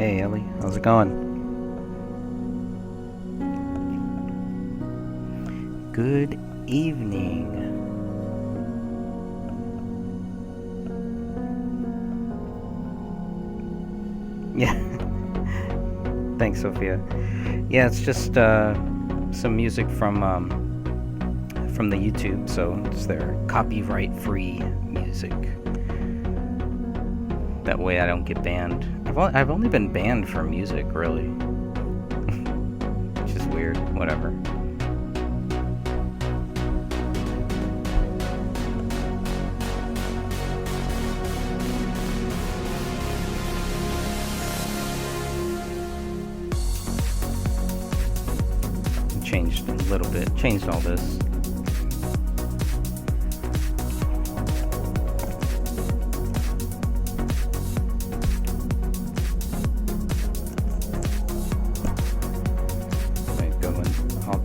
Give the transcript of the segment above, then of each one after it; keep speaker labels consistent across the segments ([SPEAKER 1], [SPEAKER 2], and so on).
[SPEAKER 1] Hey Ellie, how's it going? Good evening. Yeah, thanks Sophia. Yeah, it's just some music from the YouTube, so it's their copyright-free music. That way I don't get banned. I've only been banned for music, really. Which is weird. Whatever. Changed a little bit. Changed all this.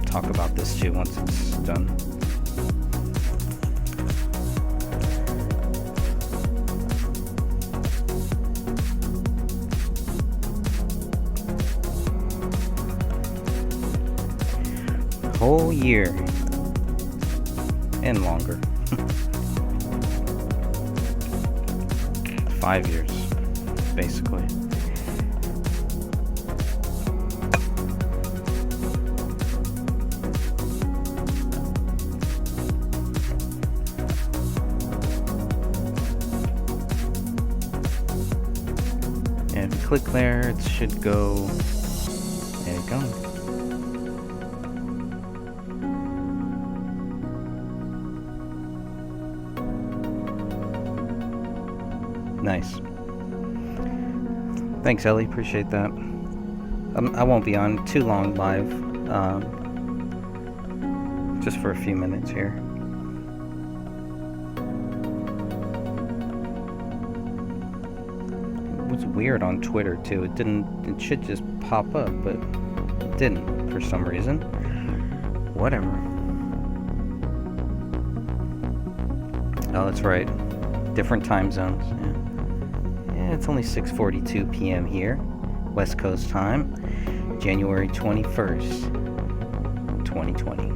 [SPEAKER 1] Talk about this too once it's done. Whole year and longer. 5 years, basically. Click there, it should go. There you go. Nice. Thanks, Ellie. Appreciate that. I won't be on too long live. Just for a few minutes here. It was weird on Twitter too. It should just pop up, but it didn't for some reason. Whatever. Oh, that's right. Different time zones. Yeah, it's only 6:42 p.m. here, West Coast time, January 21st, 2020.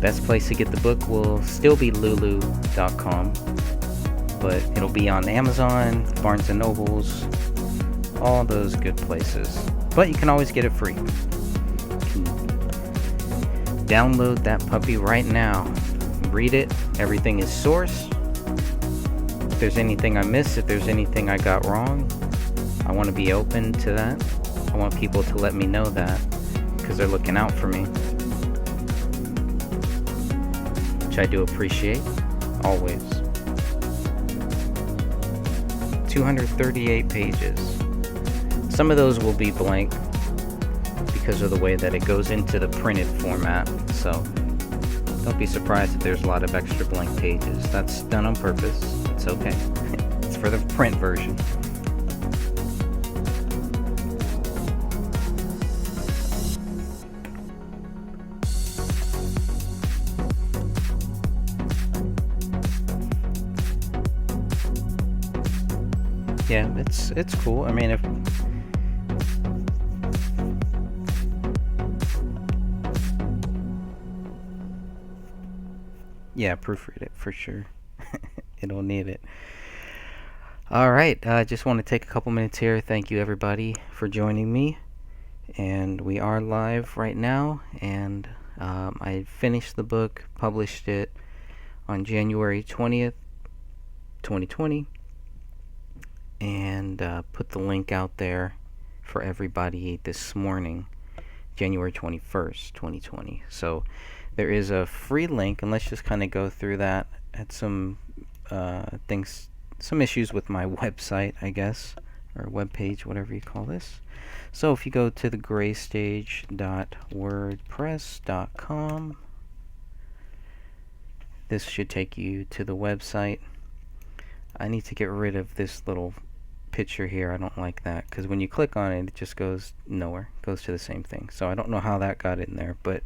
[SPEAKER 1] Best place to get the book will still be lulu.com, but it'll be on Amazon, Barnes & Nobles, all those good places. But you can always get it free. You can download that puppy right now. Read it. Everything is source. If there's anything I missed, if there's anything I got wrong, I want to be open to that. I want people to let me know that, because they're looking out for me. I do appreciate, always. 238 pages. Some of those will be blank because of the way that it goes into the printed format, so don't be surprised if there's a lot of extra blank pages. That's done on purpose. It's okay. It's for the print version. Yeah, it's cool. I mean, proofread it for sure. It'll need it. All right, I just want to take a couple minutes here. Thank you everybody for joining me, and we are live right now. And I finished the book, published it on January 20th, 2020. And put the link out there for everybody this morning, January 21st, 2020. So there is a free link, and let's just kind of go through that at some things, some issues with my website, I guess, or webpage, whatever you call this. So if you go to the graystage.wordpress.com, this should take you to the website. I need to get rid of this little picture here, I don't like that, because when you click on it, it just goes nowhere. It goes to the same thing. So I don't know how that got in there, but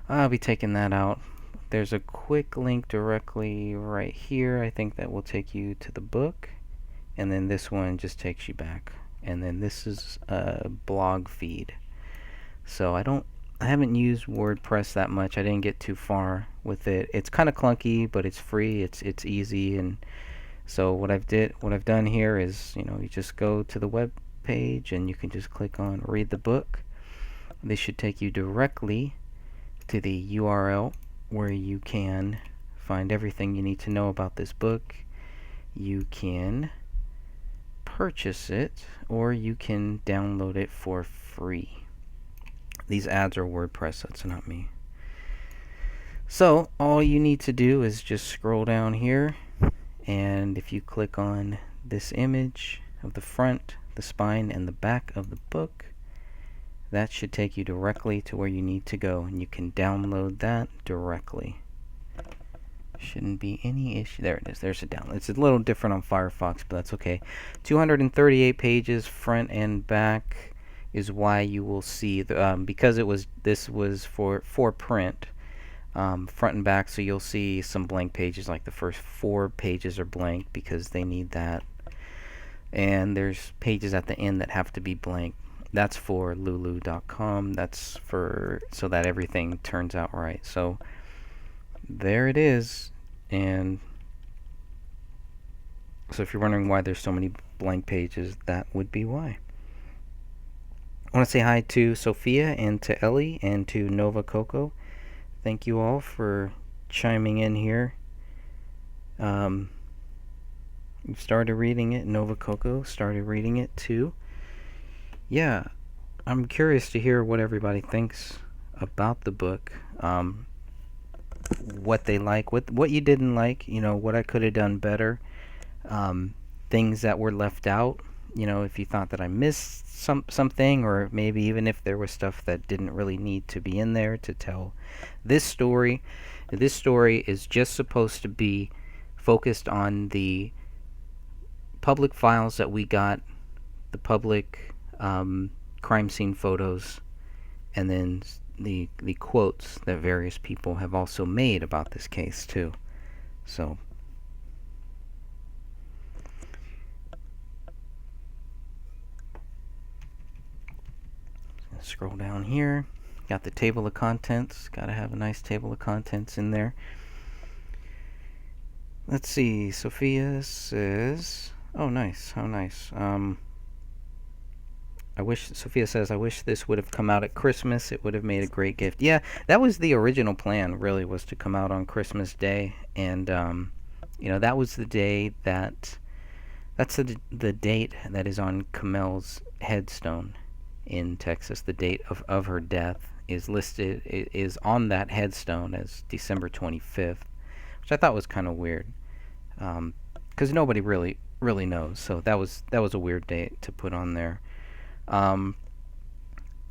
[SPEAKER 1] I'll be taking that out. There's a quick link directly right here. I think that will take you to the book. And then this one just takes you back. And then this is a blog feed. So I haven't used WordPress that much. I didn't get too far with it. It's kind of clunky, but it's free. It's easy. And so what I've done here is, you just go to the web page and you can just click on read the book. This should take you directly to the URL where you can find everything you need to know about this book. You can purchase it, or you can download it for free. These ads are WordPress, that's not me. So all you need to do is just scroll down here, and if you click on this image of the front, the spine, and the back of the book, that should take you directly to where you need to go, and you can download that directly. Shouldn't be any issue. There it is. There's a download. It's a little different on Firefox, but that's okay. 238 pages, front and back, is why you will see because this was for print, front and back. So you'll see some blank pages, like the first 4 pages are blank because they need that, and there's pages at the end that have to be blank. That's for lulu.com. That's for so that everything turns out right. So there it is. And so if you're wondering why there's so many blank pages, that would be why. I want to say hi to Sophia and to Ellie and to Nova Coco. Thank you all for chiming in here. You started reading it. Nova Coco started reading it too. Yeah, I'm curious to hear what everybody thinks about the book. What they like, what you didn't like, what I could have done better, things that were left out, if you thought that I missed something, or maybe even if there was stuff that didn't really need to be in there to tell this story. This story is just supposed to be focused on the public files that we got, the public crime scene photos, and then the quotes that various people have also made about this case too. So scroll down here. Got the table of contents. Gotta have a nice table of contents in there. Let's see. Sophia says, oh nice, how nice. Sophia says, I wish this would have come out at Christmas. It would have made a great gift. Yeah, that was the original plan, really, was to come out on Christmas Day. And, that was the day that's the date that is on Komel's headstone in Texas. The date of her death is listed, is on that headstone as December 25th, which I thought was kind of weird. Because nobody really knows. So that was a weird date to put on there.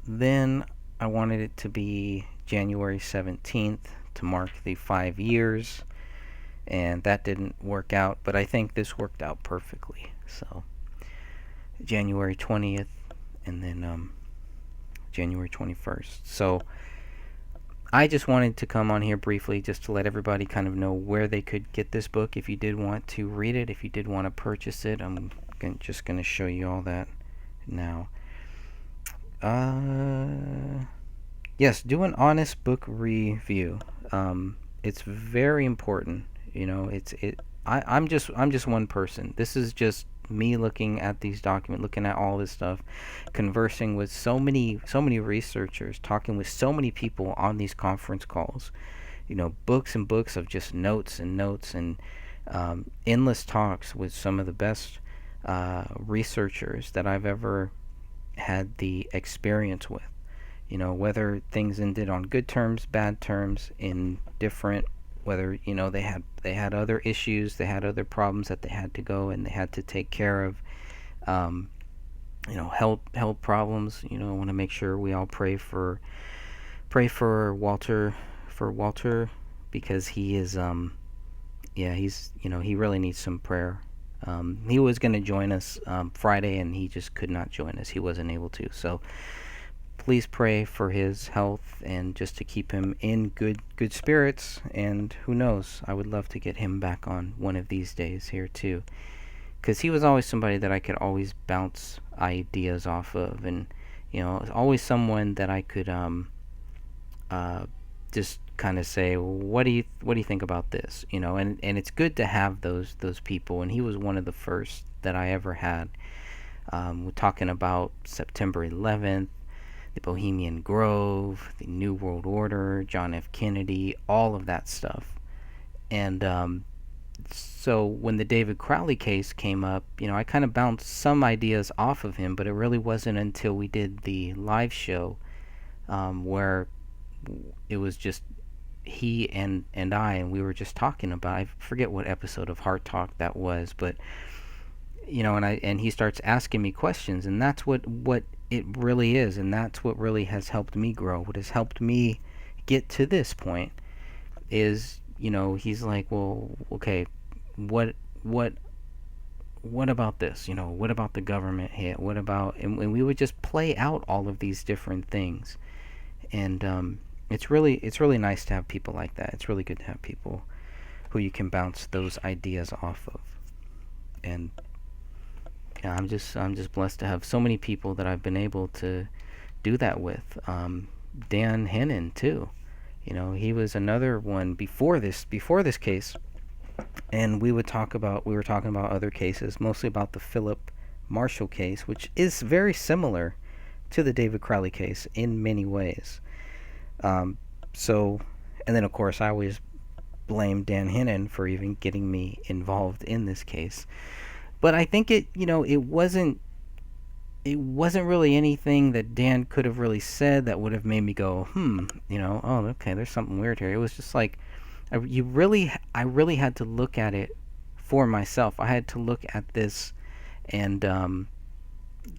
[SPEAKER 1] Then I wanted it to be January 17th to mark the 5 years, and that didn't work out, but I think this worked out perfectly. So January 20th and then January 21st. So I just wanted to come on here briefly just to let everybody kind of know where they could get this book if you did want to read it, if you did want to purchase it. I'm just going to show you all that now. Yes, do an honest book review. It's very important. I'm just one person. This is just me looking at these documents, looking at all this stuff, conversing with so many researchers, talking with so many people on these conference calls. Books and books of just notes and notes, and endless talks with some of the best researchers that I've ever had the experience with. Whether things ended on good terms, bad terms, in different, whether they had other issues, they had other problems that they had to go and they had to take care of, health problems. I want to make sure we all pray for Walter, because he is he's he really needs some prayer. He was going to join us Friday, and he just could not join us. He wasn't able to. So please pray for his health and just to keep him in good spirits. And who knows? I would love to get him back on one of these days here too, because he was always somebody that I could always bounce ideas off of, and always someone that I could just kind of say, what do you think about this? And it's good to have those people, and he was one of the first that I ever had. We're talking about September 11th, the Bohemian Grove, the New World Order, John F. Kennedy, all of that stuff. And so when the David Crowley case came up, I kind of bounced some ideas off of him, but it really wasn't until we did the live show where it was just he and I, and we were just talking about, I forget what episode of Heart Talk that was, but and he starts asking me questions, and that's what it really is, and that's what really has helped me grow. What has helped me get to this point is, he's like, well, okay, what about this? What about the government hit? What about, and we would just play out all of these different things, and it's really nice to have people like that. It's really good to have people who you can bounce those ideas off of, and yeah, I'm just blessed to have so many people that I've been able to do that with. Dan Hennon too. He was another one before this case, and we were talking about other cases, mostly about the Philip Marshall case, which is very similar to the David Crowley case in many ways. So, and then of course I always blame Dan Hennon for even getting me involved in this case. But I think it wasn't really anything that Dan could have really said that would have made me go, oh, okay, there's something weird here. It was just like, I really had to look at it for myself. I had to look at this and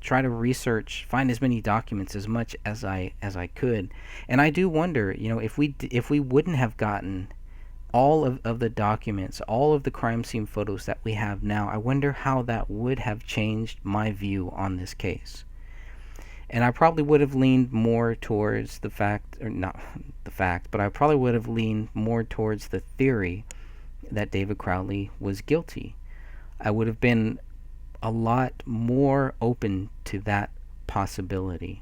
[SPEAKER 1] try to research, find as many documents as much as I could. And I do wonder, if we wouldn't have gotten all of the documents, all of the crime scene photos that we have now, I wonder how that would have changed my view on this case. And I probably would have leaned more towards the fact, or not the fact, but I probably would have leaned more towards the theory that David Crowley was guilty. I would have been a lot more open to that possibility.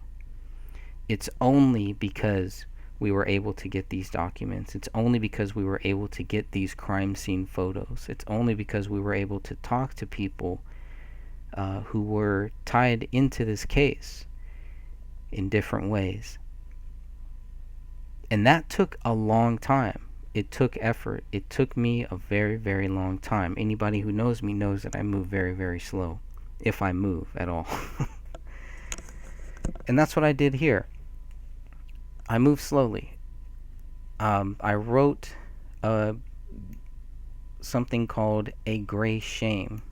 [SPEAKER 1] It's only because we were able to get these documents. It's only because we were able to get these crime scene photos. It's only because we were able to talk to people who were tied into this case in different ways. And that took a long time. It took effort. It took me a very, very long time. Anybody who knows me knows that I move very, very slow, if I move at all. And that's what I did here. I move slowly. I wrote something called A Gray Shame,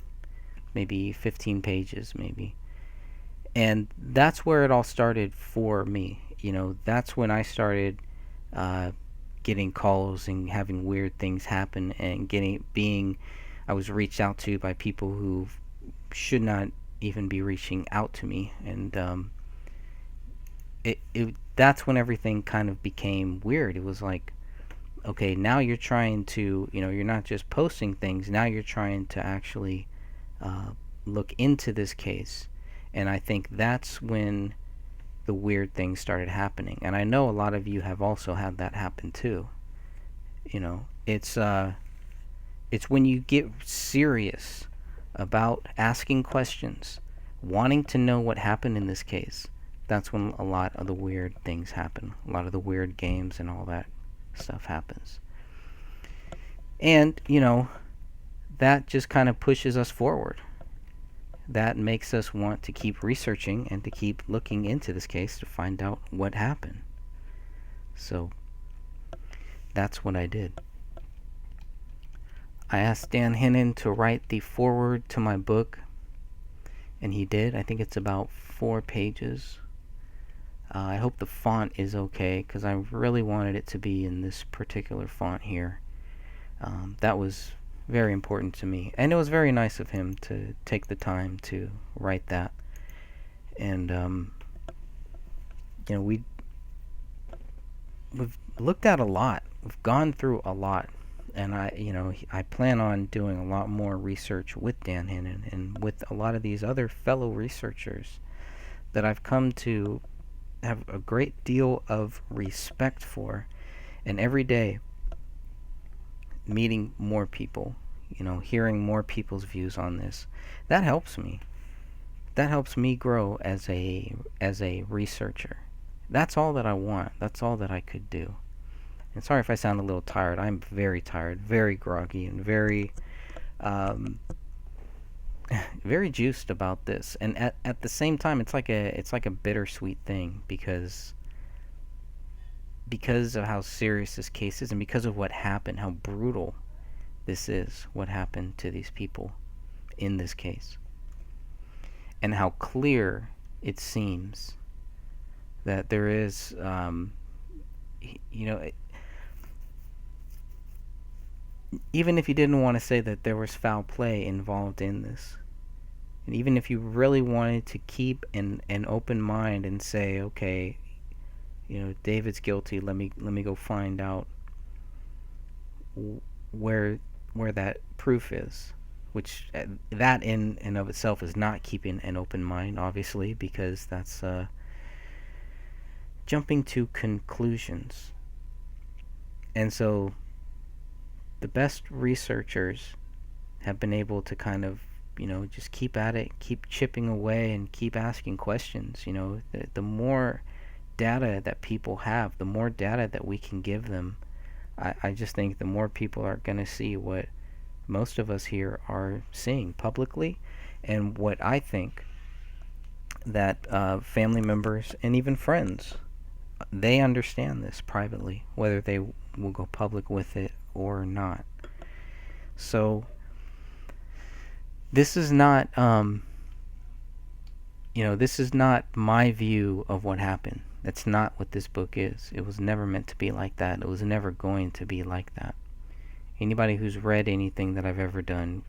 [SPEAKER 1] maybe 15 pages, maybe. And that's where it all started for me. That's when I started getting calls and having weird things happen, and I was reached out to by people who should not even be reaching out to me, and that's when everything kind of became weird. It was like, okay, now you're trying to, you're not just posting things, now you're trying to actually look into this case. And I think that's when the weird things started happening. And I know a lot of you have also had that happen too. It's when you get serious about asking questions, wanting to know what happened in this case, that's when a lot of the weird things happen. A lot of the weird games and all that stuff happens. And, that just kind of pushes us forward. That makes us want to keep researching and to keep looking into this case to find out what happened. So, that's what I did. I asked Dan Hennon to write the foreword to my book, and he did. I think it's about 4 pages. I hope the font is okay, because I really wanted it to be in this particular font here. That was very important to me. And it was very nice of him to take the time to write that. And we've looked at a lot. We've gone through a lot. And I plan on doing a lot more research with Dan Hannon and with a lot of these other fellow researchers that I've come to have a great deal of respect for. And every day, meeting more people, hearing more people's views on this, that helps me. That helps me grow as a researcher. That's all that I want. That's all that I could do. And sorry if I sound a little tired. I'm very tired, very groggy, and very very juiced about this. And at the same time, it's like a bittersweet thing because of how serious this case is and because of what happened, how brutal this is, what happened to these people in this case. And how clear it seems that there is even if you didn't want to say that there was foul play involved in this, and even if you really wanted to keep an open mind and say, okay, David's guilty, let me go find out where that proof is, which that in and of itself is not keeping an open mind, obviously, because that's jumping to conclusions. And so the best researchers have been able to kind of, just keep at it, keep chipping away, and keep asking questions. The more data that people have, the more data that we can give them, I just think the more people are going to see what most of us here are seeing publicly, and what I think that family members and even friends, they understand this privately, whether they will go public with it or not. So this is not this is not my view of what happened. That's not what this book is. It was never meant to be like that. It was never going to be like that. Anybody who's read anything that I've ever done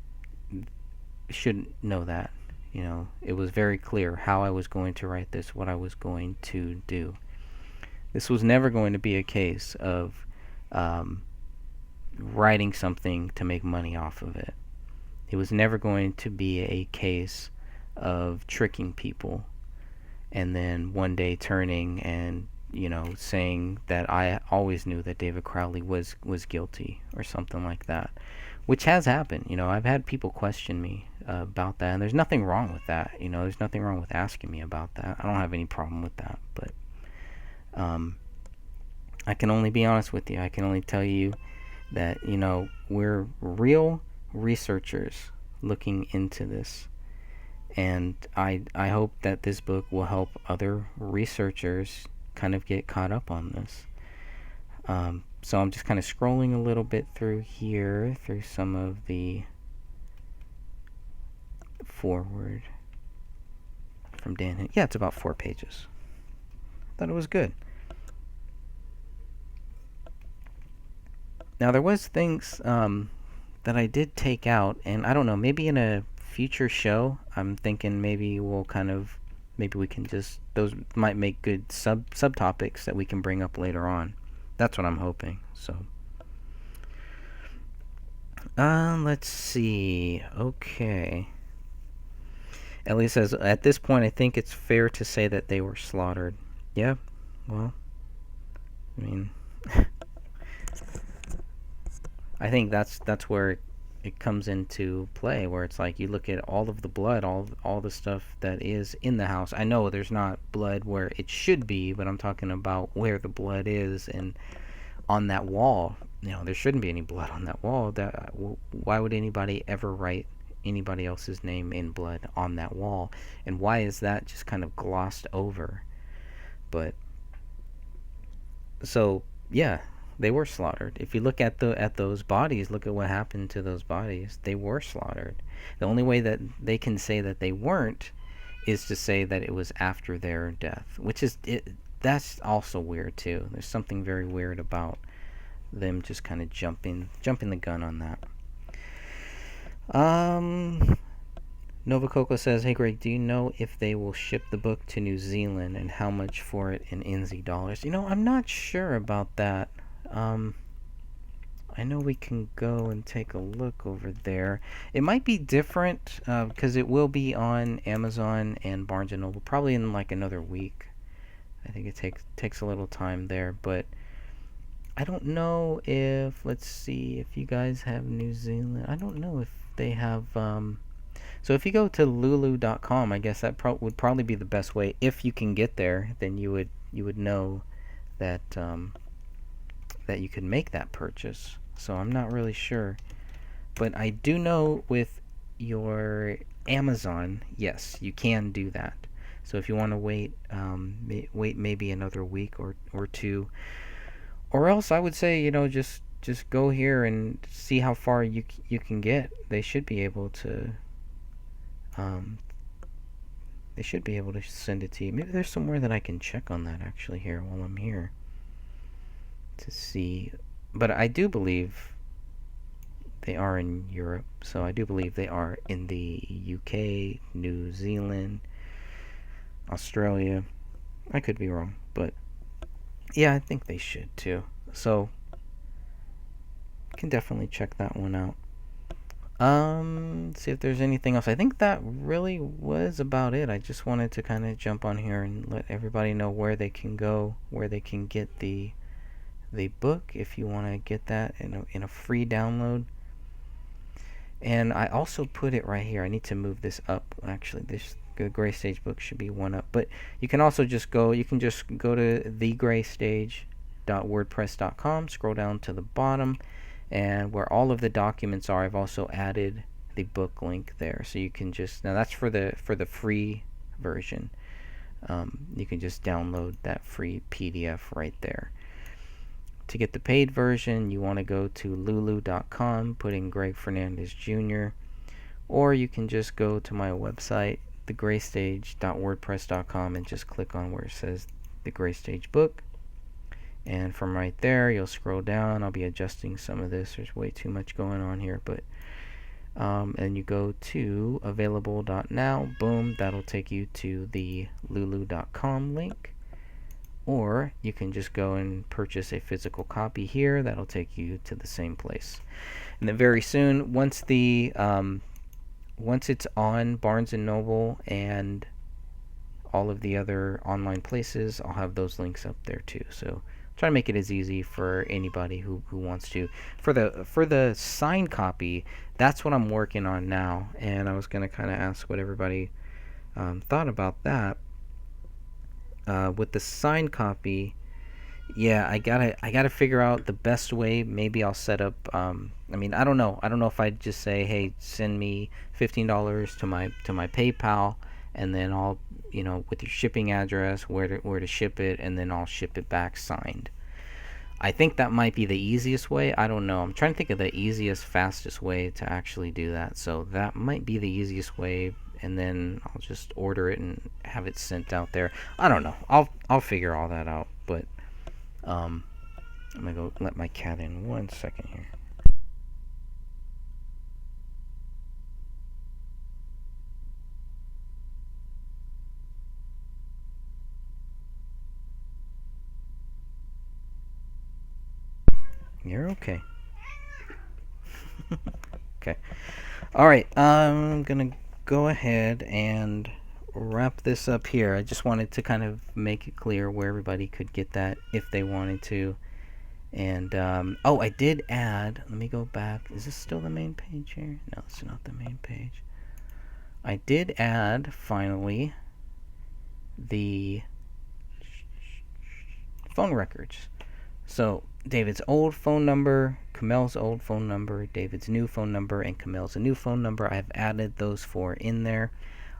[SPEAKER 1] should know that. It was very clear how I was going to write this, what I was going to do. This was never going to be a case of writing something to make money off of it. It was never going to be a case of tricking people and then one day turning and saying that I always knew that David Crowley was guilty or something like that, which has happened. I've had people question me about that, and there's nothing wrong with that. There's nothing wrong with asking me about that. I don't have any problem with that, but I can only be honest with you. I can only tell you that we're real researchers looking into this, and I hope that this book will help other researchers kind of get caught up on this. So I'm just kind of scrolling a little bit through here, through some of the forward from Dan. Yeah, it's about 4 pages. Thought it was good. Now there was things that I did take out, and I don't know, maybe in a future show, I'm thinking maybe we can just, those might make good subtopics that we can bring up later on. That's what I'm hoping. So let's see. Okay. Ellie says, at this point I think it's fair to say that they were slaughtered. Yeah, well, I mean I think that's where it comes into play, where it's like you look at all of the blood, all the stuff that is in the house. I know there's not blood where it should be, but I'm talking about where the blood is, and on that wall. There shouldn't be any blood on that wall. Why would anybody ever write anybody else's name in blood on that wall? And why is that just kind of glossed over? But so yeah, they were slaughtered. If you look at those bodies, look at what happened to those bodies. They were slaughtered. The only way that they can say that they weren't is to say that it was after their death, which is that's also weird too. There's something very weird about them just kind of jumping the gun on that. Um, Nova Coco says, "Hey Greg, do you know if they will ship the book to New Zealand and how much for it in NZ dollars?" I'm not sure about that. Um, I know we can go and take a look over there. It might be different because it will be on Amazon and Barnes and Noble probably in like another week. I think it takes a little time there, but I don't know if, let's see, if you guys have New Zealand. I don't know if they have. So if you go to lulu.com, I guess that would probably be the best way. If you can get there, then you would know that that you could make that purchase. So I'm not really sure, but I do know with your Amazon, yes, you can do that. So if you want to wait, wait maybe another week or two, or else I would say just go here and see how far you can get. Um, they should be able to send it to you. Maybe there's somewhere that I can check on that actually here while I'm here to see. But I do believe they are in Europe, so I do believe they are in the UK, New Zealand, Australia. I could be wrong, but yeah, I think they should too. So you can definitely check that one out. See if there's anything else. I think that really was about it. I just wanted to kind of jump on here and let everybody know where they can go, where they can get the book if you want to get that in a free download. And I also put it right here. I need to move this up. Actually, the Gray Stage book should be one up. But you can also just go to thegraystage.wordpress.com, scroll down to the bottom, and where all of the documents are, I've also added the book link there. So you can just, now that's for the free version. You can just download that free PDF right there. To get the paid version, you want to go to lulu.com, put in Greg Fernandez Jr., or you can just go to my website, thegraystage.wordpress.com, and just click on where it says The Gray Stage Book. And from right there, you'll scroll down. I'll be adjusting some of this. There's way too much going on here, but and you go to available.now. Boom, that'll take you to the lulu.com link. Or you can just go and purchase a physical copy here. That'll take you to the same place. And then very soon, once it's on Barnes and Noble and all of the other online places, I'll have those links up there too. So try to make it as easy for anybody who wants to. For the signed copy, that's what I'm working on now, and I was gonna kind of ask what everybody thought about that. With the signed copy, yeah, I gotta figure out the best way. Maybe I'll set up. I mean, I don't know. I don't know if I'd just say, hey, send me $15 to my PayPal, and then I'll, with your shipping address, where to ship it, and then I'll ship it back signed. I think that might be the easiest way. I don't know. I'm trying to think of the easiest, fastest way to actually do that. So that might be the easiest way, and then I'll just order it and have it sent out there. I don't know. I'll figure all that out. But I'm gonna go let my cat in 1 second here. You're okay. Okay. All right. I'm gonna go ahead and wrap this up here. I just wanted to kind of make it clear where everybody could get that if they wanted to. And oh, I did add. Let me go back. Is this still the main page here? No, it's not the main page. I did add finally the phone records. So David's old phone number, Komel's old phone number, David's new phone number, and Komel's new phone number. I've added those 4 in there.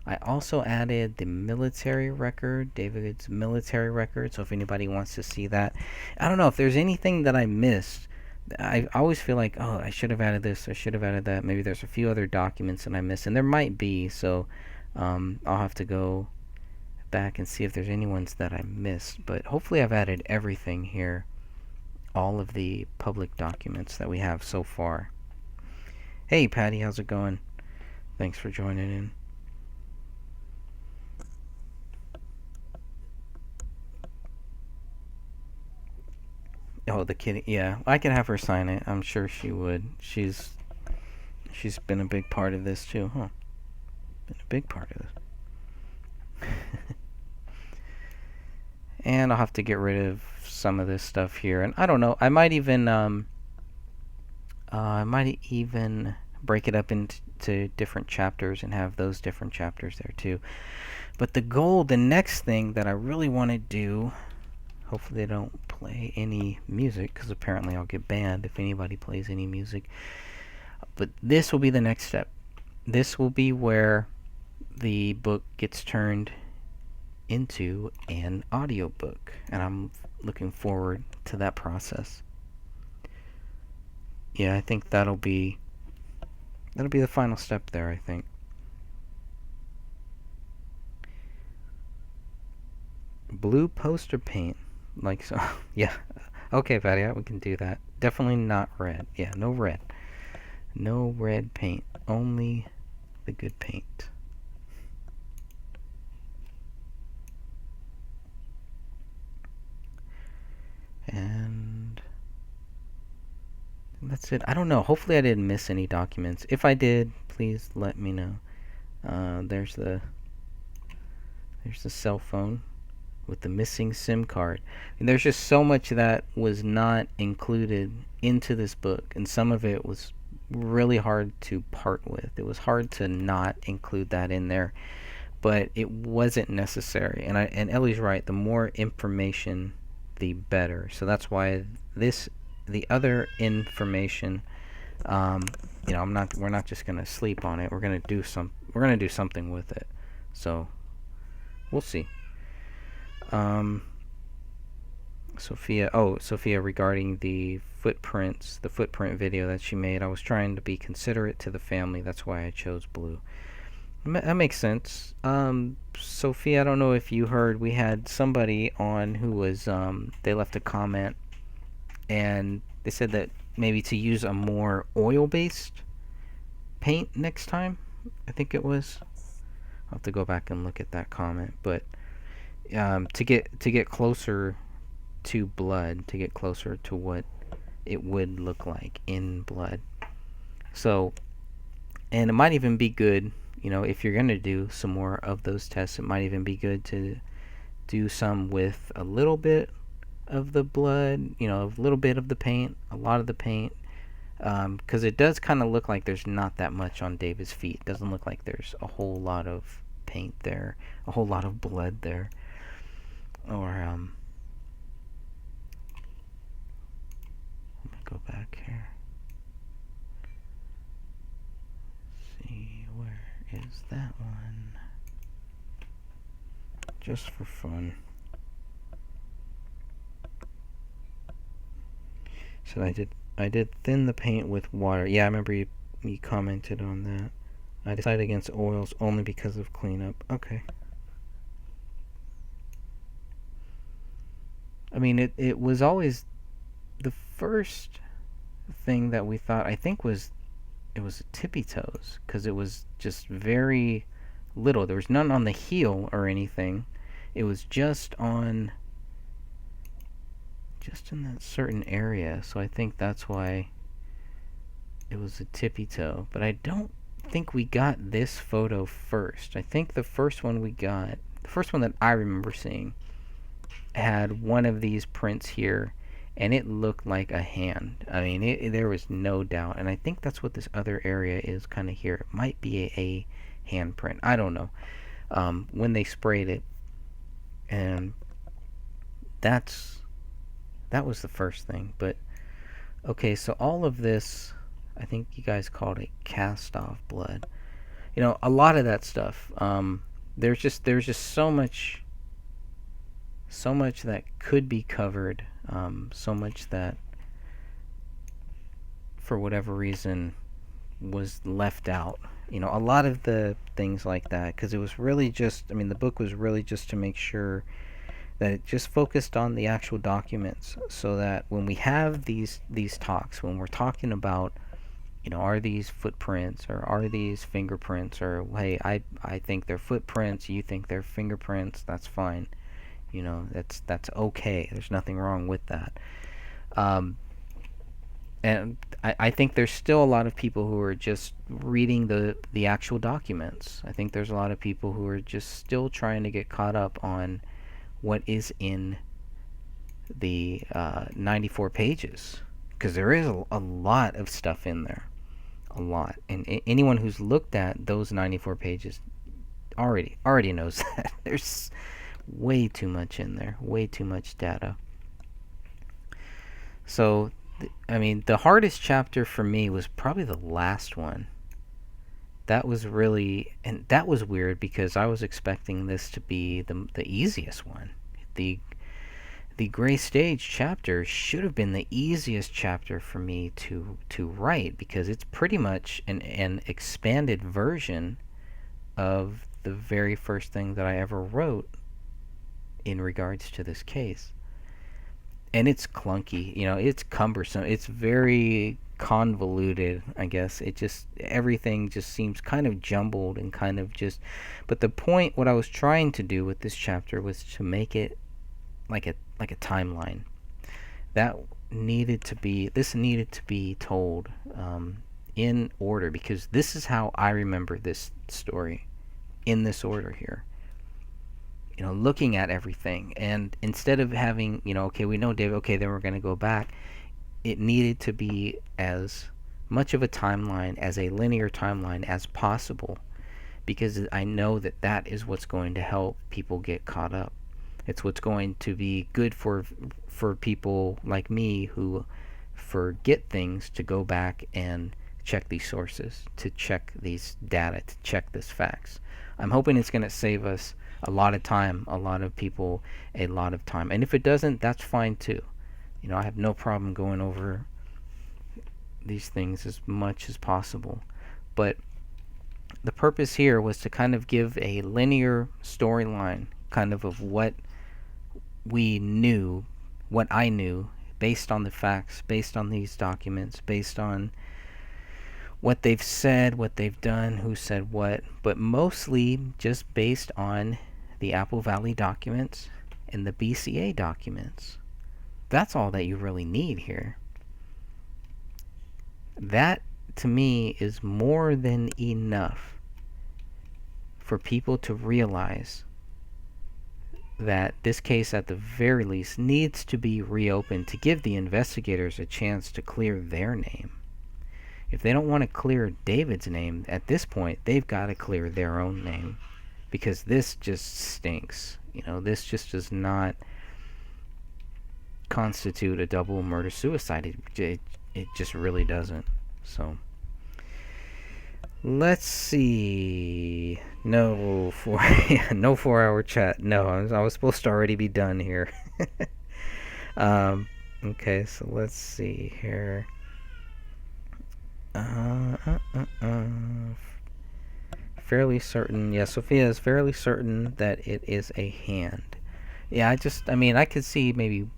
[SPEAKER 1] I also added the military record, David's military record, so if anybody wants to see that. I don't know if there's anything that I missed. I always feel like, oh, I should have added this, I should have added that. Maybe there's a few other documents that I missed, and there might be, so I'll have to go back and see if there's any ones that I missed. But hopefully I've added everything here, all of the public documents that we have so far. Hey, Patty, how's it going? Thanks for joining in. Oh, the kitty. Yeah, I could have her sign it. I'm sure she would. She's been a big part of this too, huh? Been a big part of this. And I'll have to get rid of some of this stuff here. And I don't know. I might even break it up into different chapters and have those different chapters there too. But the next thing that I really want to do, hopefully they don't play any music, because apparently I'll get banned if anybody plays any music. But this will be the next step. This will be where the book gets turned into an audiobook, and I'm looking forward to that process. Yeah, I think that'll be the final step there, I think. Blue poster paint, like so. Yeah. Okay, Patty, we can do that. Definitely not red. Yeah, no red. No red paint. Only the good paint. And that's it. I don't know. Hopefully I didn't miss any documents. If I did, please let me know. There's the cell phone with the missing SIM card. And there's just so much that was not included into this book, and some of it was really hard to part with. It was hard to not include that in there, but it wasn't necessary. And Ellie's right. The more information, the better. So that's why the other information, we're not just gonna sleep on it. We're gonna do something with it. So we'll see. Sophia, regarding the footprint video that she made, I was trying to be considerate to the family. That's why I chose blue. That makes sense. Sophia, I don't know if you heard, we had somebody on who was, they left a comment, and they said that maybe to use a more oil-based paint next time, I think it was. I'll have to go back and look at that comment, but to get closer to blood, to get closer to what it would look like in blood. So, and it might even be good, if you're going to do some more of those tests, it might even be good to do some with a little bit of the blood, a little bit of the paint, a lot of the paint, because it does kind of look like there's not that much on David's feet. It doesn't look like there's a whole lot of paint there, a whole lot of blood there. Or, let me go back here. See, where is that one? Just for fun. So I did thin the paint with water. Yeah, I remember you commented on that. I decided against oils only because of cleanup. Okay. I mean, it was always the first thing that we thought, I think, it was tippy toes, because it was just very little. There was none on the heel or anything. It was just in that certain area. So I think that's why it was a tippy toe. But I don't think we got this photo first. I think the first one that I remember seeing, had one of these prints here, and it looked like a hand. I mean, there was no doubt. And I think that's what this other area is kind of here. It might be a hand print. I don't know. When they sprayed it, and that was the first thing. But okay, so all of this, I think you guys called it cast off blood. A lot of that stuff. There's just so much that could be covered, so much that for whatever reason was left out. A lot of the things like that, because it was really just, the book was really just to make sure that it just focused on the actual documents, so that when we have these talks, when we're talking about are these footprints or are these fingerprints, or hey, I think they're footprints, you think they're fingerprints, that's fine. That's okay. There's nothing wrong with that. Um, and I think there's still a lot of people who are just reading the actual documents. I think there's a lot of people who are just still trying to get caught up on what is in the 94 pages, because there is a lot of stuff in there, a lot. And anyone who's looked at those 94 pages already knows that there's way too much in there, way too much data. So, I mean, the hardest chapter for me was probably the last one. That was really, and that was weird because I was expecting this to be the easiest one. The Gray Stage chapter should have been the easiest chapter for me to write, because it's pretty much an expanded version of the very first thing that I ever wrote in regards to this case. And it's clunky, it's cumbersome, it's very convoluted, I guess. Everything just seems kind of jumbled and kind of just, but the point, what I was trying to do with this chapter was to make it like a timeline. This needed to be told in order, because this is how I remember this story, in this order here. Looking at everything, and instead of having, okay, we know David, okay, then we're going to go back, it needed to be as much of a timeline, as a linear timeline as possible, because I know that is what's going to help people get caught up. It's what's going to be good for people like me who forget things, to go back and check these sources, to check these data, to check these facts. I'm hoping it's going to save us a lot of time, a lot of people, a lot of time. And if it doesn't, that's fine too. I have no problem going over these things as much as possible. But the purpose here was to kind of give a linear storyline, kind of what we knew, what I knew, based on the facts, based on these documents, based on what they've said, what they've done, who said what, but mostly just based on the Apple Valley documents and the BCA documents. That's all that you really need here. That, to me, is more than enough for people to realize that this case, at the very least, needs to be reopened, to give the investigators a chance to clear their name. If they don't want to clear David's name, at this point, they've got to clear their own name, because this just stinks. This just does not constitute a double murder-suicide. It just really doesn't. So, let's see. No 4-hour chat. No, I was supposed to already be done here. Okay, so let's see here. Fairly certain. Yeah, Sophia is fairly certain that it is a hand. Yeah, I could see maybe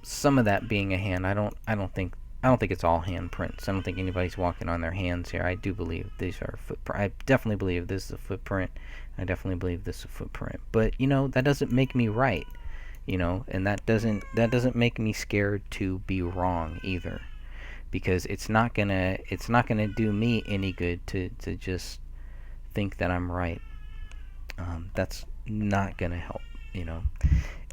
[SPEAKER 1] some of that being a hand. I don't think it's all handprints. I don't think anybody's walking on their hands here. I do believe these are footprint. I definitely believe this is a footprint. I definitely believe this is a footprint. But that doesn't make me right. And that doesn't make me scared to be wrong either, because it's not gonna do me any good to just think that I'm right. That's not gonna help.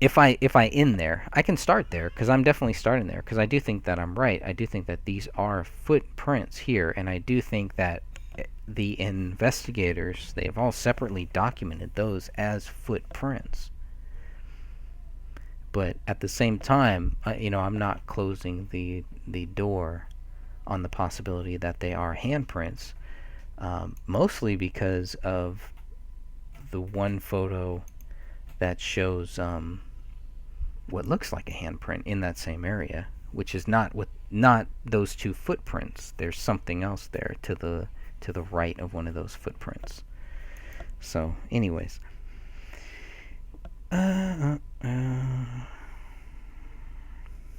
[SPEAKER 1] If I end there, I can start there, because I'm definitely starting there, because I do think that I'm right. I do think that these are footprints here, and I do think that the investigators, they've all separately documented those as footprints. But at the same time, I'm not closing the door on the possibility that they are handprints, mostly because of the one photo that shows what looks like a handprint in that same area, which is not those two footprints. There's something else there to the right of one of those footprints. So, anyways,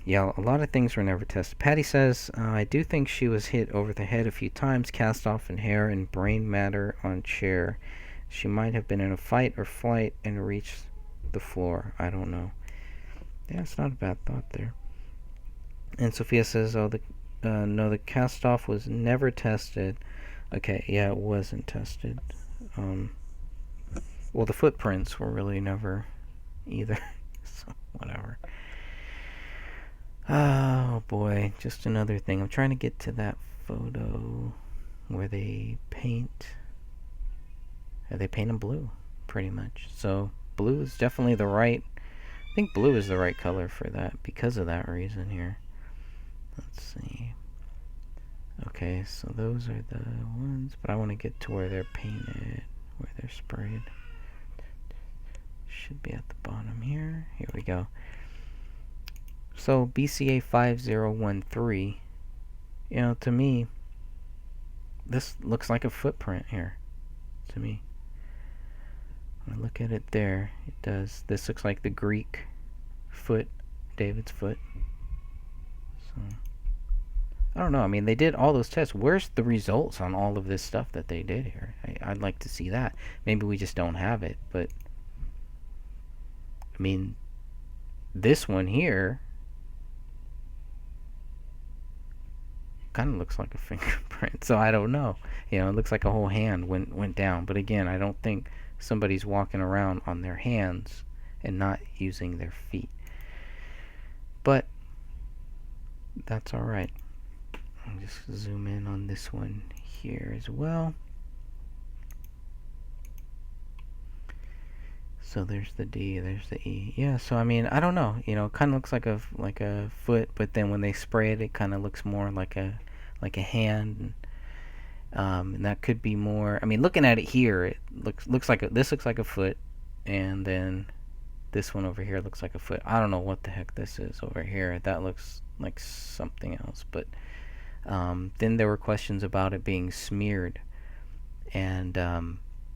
[SPEAKER 1] Yeah, a lot of things were never tested. Patty says, I do think she was hit over the head a few times, cast off in hair and brain matter on chair. She might have been in a fight or flight and reached the floor. I don't know. Yeah, it's not a bad thought there. And Sophia says, oh, no, the cast off was never tested. Okay, yeah, it wasn't tested. Well, the footprints were really never either. So, whatever. Oh boy, just another thing. I'm trying to get to that photo where they paint. They paint them blue, pretty much. So blue is definitely the right. I think blue is the right color for that because of that reason here. Let's see. Okay, so those are the ones, but I want to get to where they're painted, where they're sprayed. Should be at the bottom here. Here we go. So BCA 5013, to me, this looks like a footprint here. To me. When I look at it there, it does. This looks like the Greek foot, David's foot. So, I don't know. I mean, they did all those tests. Where's the results on all of this stuff that they did here? I'd like to see that. Maybe we just don't have it, but I mean, this one here kind of looks like a fingerprint, so I don't know. It looks like a whole hand went down. But again, I don't think somebody's walking around on their hands and not using their feet. But that's all right. I'll just zoom in on this one here as well. So there's the D, there's the E. Yeah, so I mean, I don't know. It kind of looks like a foot, but then when they spray it, it kind of looks more like a hand. And that could be more. I mean, looking at it here, it looks like this looks like a foot, and then this one over here looks like a foot. I don't know what the heck this is over here. That looks like something else. But then there were questions about it being smeared, and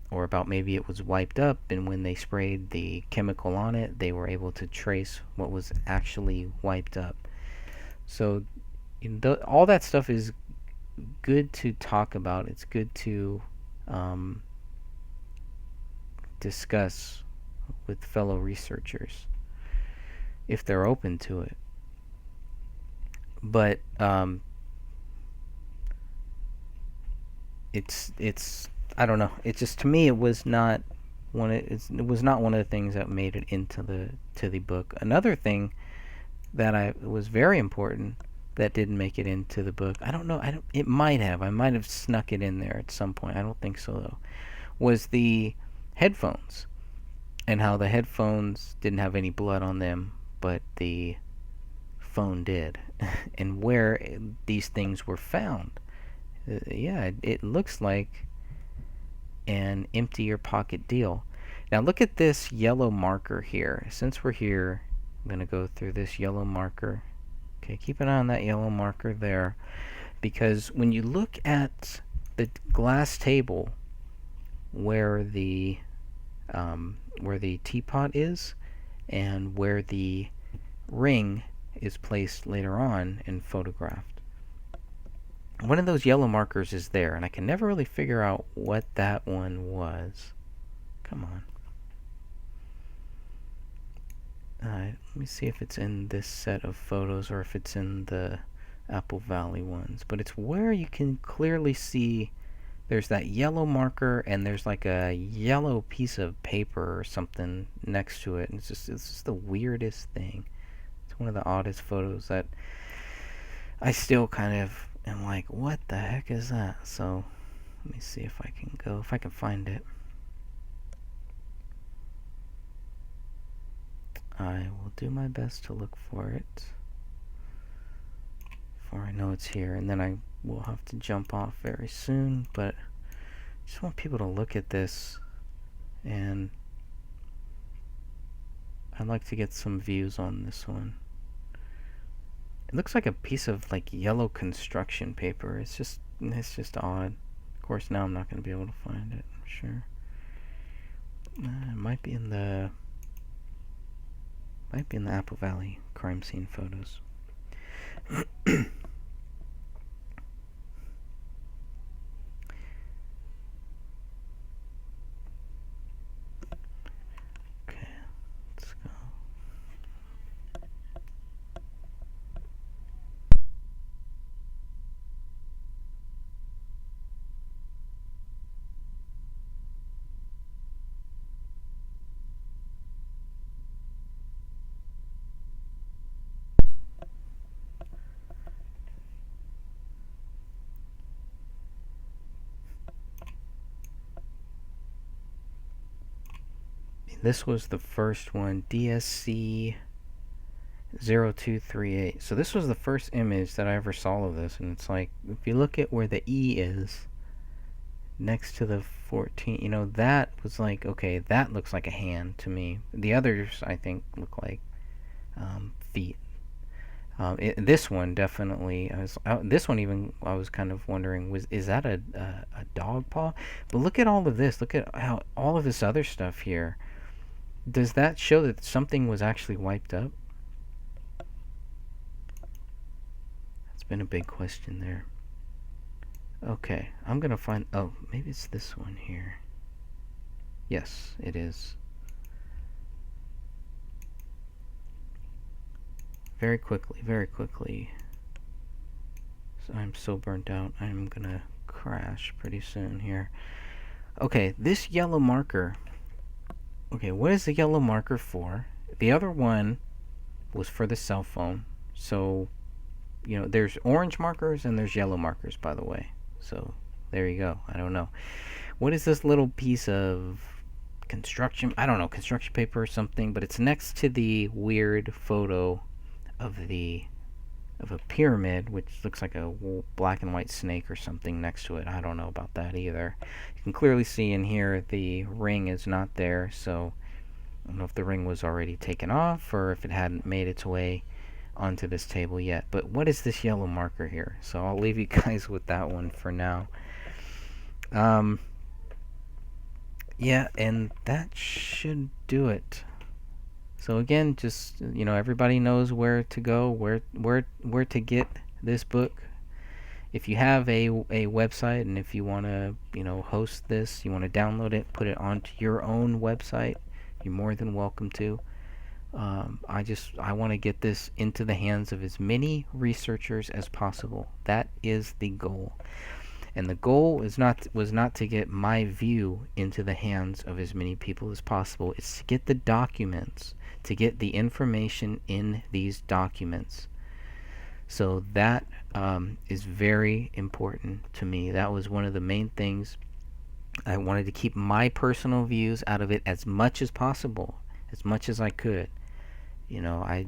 [SPEAKER 1] or about maybe it was wiped up, and when they sprayed the chemical on it, they were able to trace what was actually wiped up. So all that stuff is good to talk about. It's good to discuss with fellow researchers if they're open to it. But it's I don't know. It just, to me, it was not one of the things that made it into the book. Another thing that was very important that didn't make it into the book. I don't know. It might have. I might have snuck it in there at some point. I don't think so though. Was the headphones, and how the headphones didn't have any blood on them, but the phone did, and where these things were found. Yeah, it looks like an empty your pocket deal. Now look at this yellow marker here. Since we're here, I'm going to go through this yellow marker. Okay, keep an eye on that yellow marker there, because when you look at the glass table where the teapot is and where the ring is placed later on and photographed, one of those yellow markers is there, and I can never really figure out what that one was. Come on. Alright, let me see if it's in this set of photos or if it's in the Apple Valley ones. But it's where you can clearly see there's that yellow marker, and there's like a yellow piece of paper or something next to it. And it's just the weirdest thing. It's one of the oddest photos that I still kind of am like, what the heck is that? So let me see if I can find it. I will do my best to look for it before I know it's here, and then I will have to jump off very soon. But I just want people to look at this, and I'd like to get some views on this one. It looks like a piece of like yellow construction paper. It's just odd. Of course, now I'm not going to be able to find it, I'm sure. It might be in the Apple Valley crime scene photos. Okay, let's go. This was the first one, DSC 0238. So this was the first image that I ever saw of this, and it's like, if you look at where the E is next to the 14, that was like, okay, that looks like a hand to me. The others, I think, look like feet. This one definitely, this one even, I was kind of wondering, is that a dog paw? But look at all of this. Look at how all of this other stuff here. Does that show that something was actually wiped up? That's been a big question there. Okay, I'm gonna find, oh, maybe it's this one here. Yes, it is. Very quickly, very quickly. So I'm so burnt out, I'm gonna crash pretty soon here. Okay, this yellow marker. Okay, what is the yellow marker for? The other one was for the cell phone. So, there's orange markers and there's yellow markers, by the way. So, there you go. I don't know. What is this little piece of construction? I don't know, construction paper or something, but it's next to the weird photo of a pyramid, which looks like a black and white snake or something next to it. I don't know about that either. You can clearly see in here the ring is not there, so I don't know if the ring was already taken off or if it hadn't made its way onto this table yet. But what is this yellow marker here? So I'll leave you guys with that one for now. Yeah, and that should do it. So again, just everybody knows where to go, where to get this book. If you have a website and if you want to host this, you want to download it, put it onto your own website, you're more than welcome to. I want to get this into the hands of as many researchers as possible. That is the goal. And the goal was not to get my view into the hands of as many people as possible. It's to get the documents, to get the information in these documents. So that is very important to me. That was one of the main things. I wanted to keep my personal views out of it as much as possible, as much as I could. I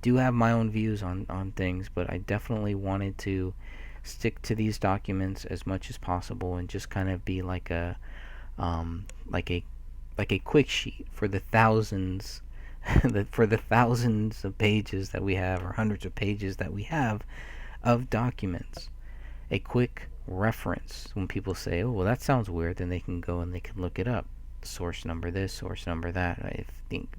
[SPEAKER 1] do have my own views on things, but I definitely wanted to stick to these documents as much as possible and just kind of be like a quick sheet for the thousands for the thousands of pages that we have, or hundreds of pages that we have of documents. A quick reference. When people say, oh, well, that sounds weird, then they can go and they can look it up. Source number this, source number that. I think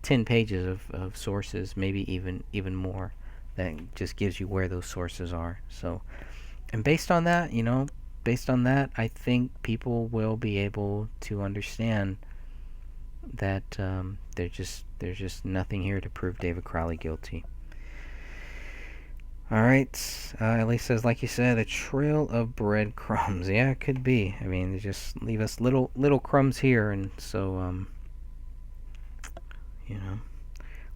[SPEAKER 1] 10 pages of sources, maybe even more, that just gives you where those sources are. So, and based on that, I think people will be able to understand that there's just nothing here to prove David Crowley guilty. All right, Ellie says, like you said, a trail of breadcrumbs. Yeah, it could be. I mean, they just leave us little crumbs here, and so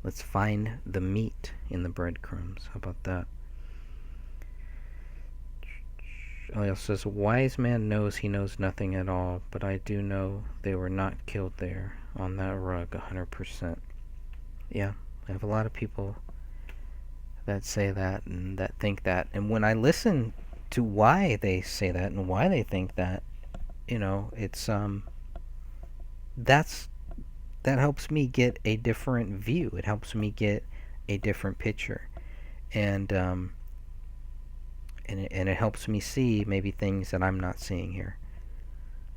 [SPEAKER 1] let's find the meat in the breadcrumbs. How about that? Ellie says, a wise man knows he knows nothing at all, but I do know they were not killed there on that rug 100%. Yeah, I have a lot of people that say that and that think that. And when I listen to why they say that and why they think that, it's that helps me get a different view. It helps me get a different picture. And it helps me see maybe things that I'm not seeing here.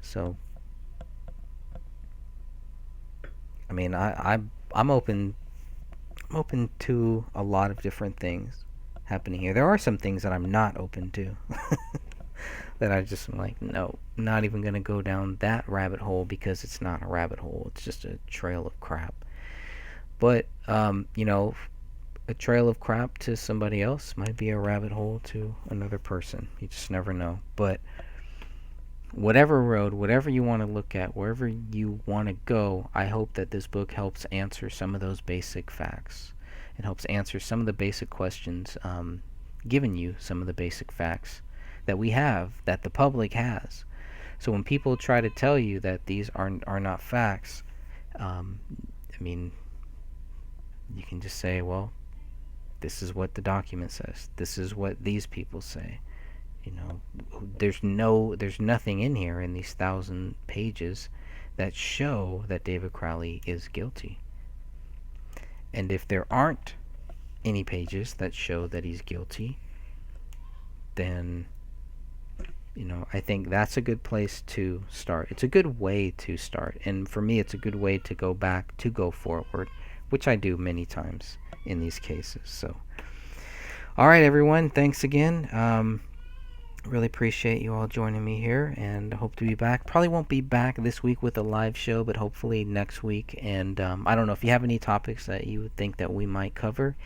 [SPEAKER 1] So I mean, I'm open to a lot of different things. happening here. There are some things that I'm not open to. That I just am like, no, not even going to go down that rabbit hole because it's not a rabbit hole. It's just a trail of crap. But, a trail of crap to somebody else might be a rabbit hole to another person. You just never know. But whatever road, whatever you want to look at, wherever you want to go, I hope that this book helps answer some of those basic facts. It helps answer some of the basic questions, giving you some of the basic facts that we have, that the public has. So when people try to tell you that these are not facts, I mean, you can just say, well, this is what the document says. This is what these people say. There's nothing in here in these 1,000 pages that show that David Crowley is guilty. And if there aren't any pages that show that he's guilty, then I think that's a good place to start. It's a good way to start. And for me, it's a good way to go back, to go forward, which I do many times in these cases. So, all right, everyone. Thanks again. Really appreciate you all joining me here, and hope to be back. Probably won't be back this week with a live show, but hopefully next week. And I don't know if you have any topics that you think that we might cover.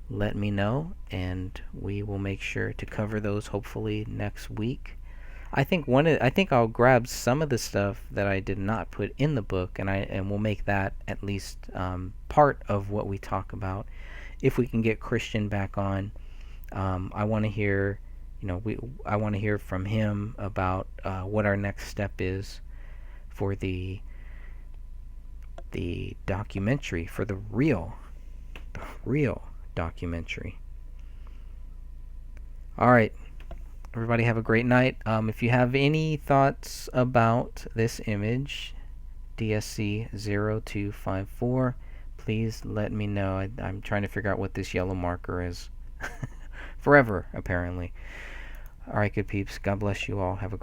[SPEAKER 1] Let me know, and we will make sure to cover those hopefully next week. I think I'll grab some of the stuff that I did not put in the book, and we'll make that at least part of what we talk about. If we can get Christian back on, I want to hear, I want to hear from him about what our next step is for the documentary, for the real documentary. All right. Everybody have a great night. If you have any thoughts about this image, DSC0254, please let me know. I'm trying to figure out what this yellow marker is. Forever, apparently. All right, good peeps. God bless you all. Have a great